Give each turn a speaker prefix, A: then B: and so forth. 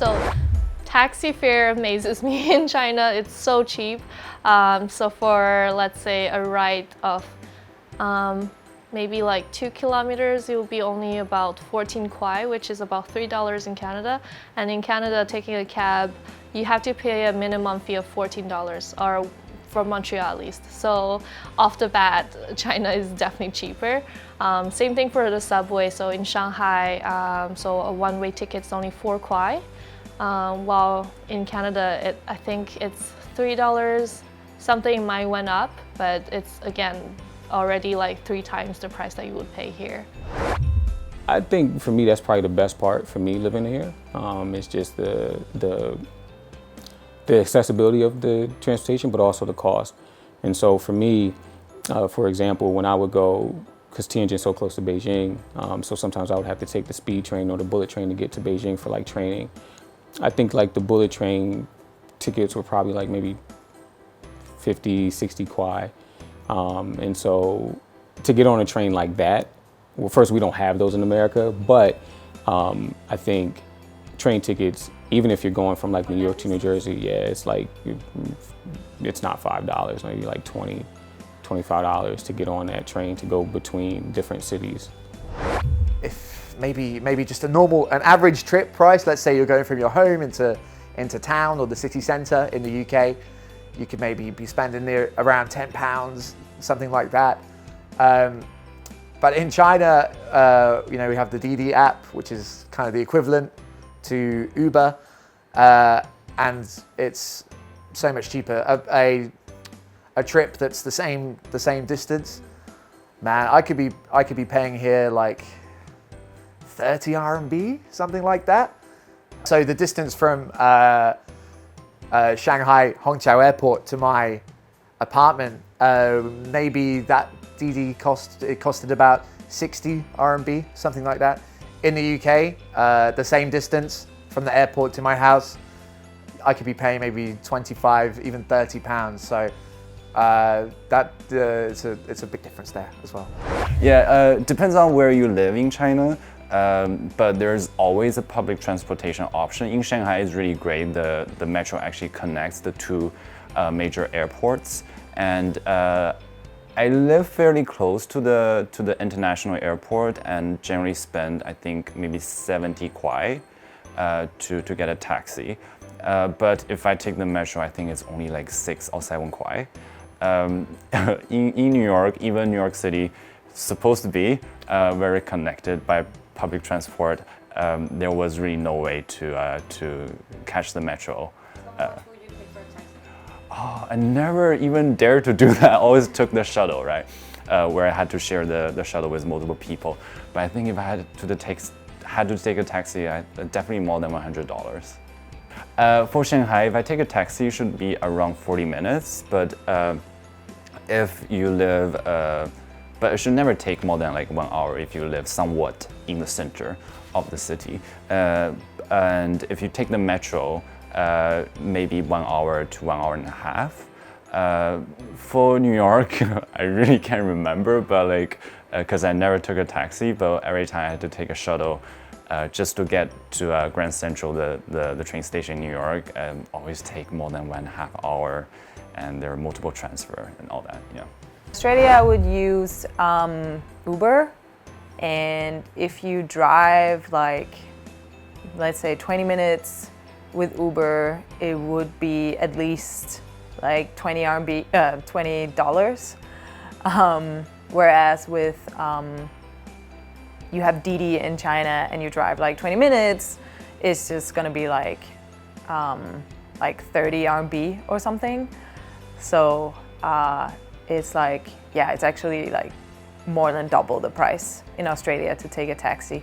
A: So taxi fare amazes me in China. It's so cheap. So for, let's say, a ride of maybe like 2 kilometers, it will be only about 14 kwai, which is about $3 in Canada. And in Canada, taking a cab, you have to pay a minimum fee of $14, or for Montreal at least. So off the bat, China is definitely cheaper. Same thing for the subway. So in Shanghai, so a one-way ticket is only 4 kwai. While in Canada, I think it's $3. Something might went up, but it's again already like 3 times the price that you would pay here.
B: I think for me that's probably the best part for me living here. It's just the accessibility of the transportation, but also the cost. And so for me, for example, when I would go, because Tianjin is so close to Beijing, so sometimes I would have to take the speed train or the bullet train to get to Beijing for like training. I think like the bullet train tickets were probably like maybe 50, 60 kwai. And so to get on a train like that, well, first, we don't have those in America, but I think train tickets, even if you're going from like New York to New Jersey, yeah, it's like, it's not $5, maybe like $20, $25 to get on that train to go between different cities.
C: If maybe just an average trip price, let's say you're going from your home into town or the city centre in the UK, you could maybe be spending near around £10, something like that. But in China, we have the Didi app, which is kind of the equivalent to Uber, and it's so much cheaper. A trip that's the same distance, man, I could be paying here like 30 RMB, something like that. So the distance from Shanghai Hongqiao Airport to my apartment, maybe that Didi costed about 60 RMB, something like that. In the UK, the same distance from the airport to my house, I could be paying maybe 25, even 30 pounds. So it's a big difference there as well.
D: Yeah, depends on where you live in China. But there's always a public transportation option. In Shanghai, it's really great. The metro actually connects the 2 major airports, and I live fairly close to the international airport, and generally spend, I think, maybe 70 kwai to get a taxi. But if I take the metro, I think it's only like 6 or 7 kwai. In New York, even New York City, supposed to be very connected by public transport. There was really no way to catch the metro. I never even dared to do that. I always took the shuttle, right? Where I had to share the shuttle with multiple people. But I think if I had to take a taxi, definitely more than $100. For Shanghai, if I take a taxi, it should be around 40 minutes. But if you live, but it should never take more than like 1 hour if you live somewhat in the center of the city. And if you take the metro, maybe 1 hour to 1 hour and a half. For New York, I really can't remember, but like, because I never took a taxi, but every time I had to take a shuttle just to get to Grand Central, the train station in New York, always take more than 1.5 hours, and there are multiple transfer and all that, yeah.
E: Australia, I would use Uber, and if you drive like, let's say 20 minutes with Uber, it would be at least like $20. Whereas with you have Didi in China and you drive like 20 minutes, it's just gonna be like 30 RMB or something. So it's like, yeah, it's actually like more than double the price in Australia to take a taxi.